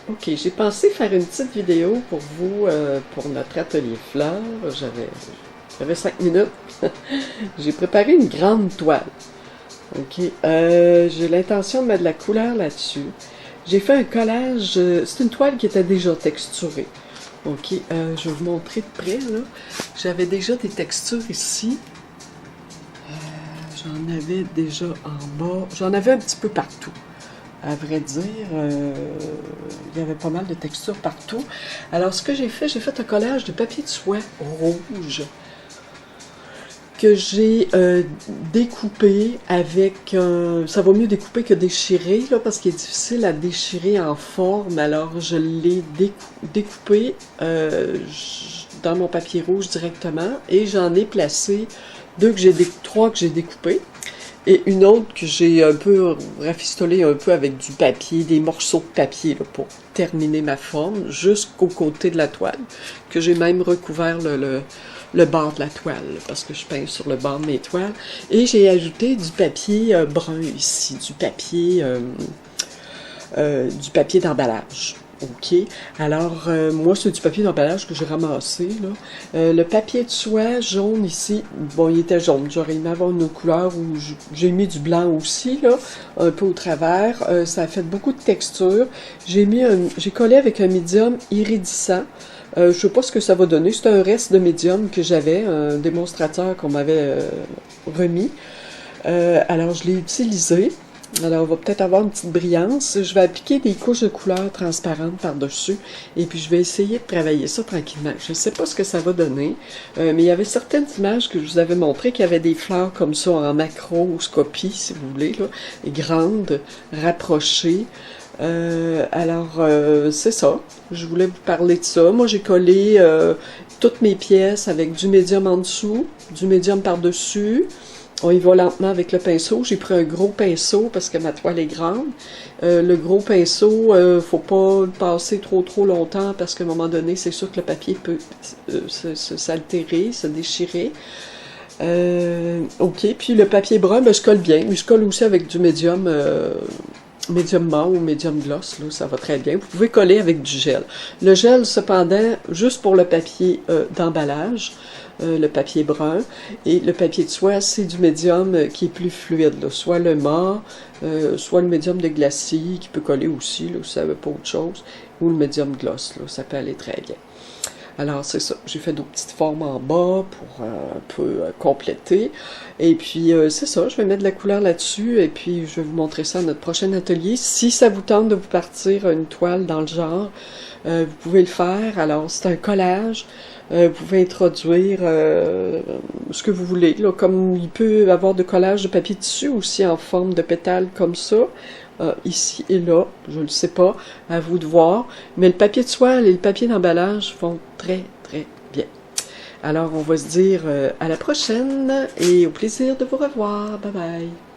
Ok, j'ai pensé faire une petite vidéo pour vous, pour notre atelier fleurs. J'avais 5 minutes. J'ai préparé une grande toile. Ok, j'ai l'intention de mettre de la couleur là-dessus. J'ai fait un collage, c'est une toile qui était déjà texturée. Ok, je vais vous montrer de près, là. J'avais déjà des textures ici. J'en avais déjà en bas. J'en avais un petit peu partout. À vrai dire, il y avait pas mal de textures partout. Alors, ce que j'ai fait un collage de papier de soie rouge que j'ai découpé avec un... Ça va mieux découper que déchirer, là, parce qu'il est difficile à déchirer en forme. Alors, je l'ai découpé dans mon papier rouge directement et j'en ai placé trois que j'ai découpés. Et une autre que j'ai un peu rafistolée un peu avec du papier, des morceaux de papier là, pour terminer ma forme, jusqu'au côté de la toile, que j'ai même recouvert le bord de la toile, parce que je peins sur le bord de mes toiles. Et j'ai ajouté du papier brun ici, du papier d'emballage. Ok, alors moi c'est du papier d'emballage que j'ai ramassé là. Le papier de soie jaune ici, bon il était jaune, j'aurais aimé avoir une autre couleur où j'ai mis du blanc aussi là, un peu au travers. Ça a fait beaucoup de texture. J'ai collé avec un médium iridescent. Je sais pas ce que ça va donner, c'est un reste de médium que j'avais, un démonstrateur qu'on m'avait remis. Alors je l'ai utilisé. Alors, on va peut-être avoir une petite brillance. Je vais appliquer des couches de couleurs transparentes par-dessus. Et puis, je vais essayer de travailler ça tranquillement. Je ne sais pas ce que ça va donner. Mais il y avait certaines images que je vous avais montrées qui avaient des fleurs comme ça en macroscopie, si vous voulez, là, et grandes, rapprochées. C'est ça. Je voulais vous parler de ça. Moi, j'ai collé toutes mes pièces avec du médium en dessous, du médium par-dessus. On y va lentement avec le pinceau. J'ai pris un gros pinceau parce que ma toile est grande. Le gros pinceau, faut pas le passer trop longtemps parce qu'à un moment donné, c'est sûr que le papier peut s'altérer, se déchirer. Ok, puis le papier brun, ben, je colle bien. Mais je colle aussi avec du médium mat ou médium gloss, là, ça va très bien. Vous pouvez coller avec du gel. Le gel, cependant, juste pour le papier d'emballage, le papier brun, et le papier de soie, c'est du médium qui est plus fluide, là. Soit le mat, soit le médium de glacis, qui peut coller aussi, là, si ça veut pas autre chose, ou le médium gloss, là, ça peut aller très bien. Alors, c'est ça. J'ai fait d'autres petites formes en bas pour un peu compléter. Et puis, c'est ça. Je vais mettre de la couleur là-dessus. Et puis, je vais vous montrer ça à notre prochain atelier. Si ça vous tente de vous partir une toile dans le genre, vous pouvez le faire. Alors, c'est un collage. Vous pouvez introduire ce que vous voulez. Là, comme il peut y avoir de collage de papier tissu aussi en forme de pétales comme ça. Ici et là, je ne le sais pas, à vous de voir. Mais le papier de soie et le papier d'emballage font très bien. Alors, on va se dire à la prochaine et au plaisir de vous revoir. Bye bye!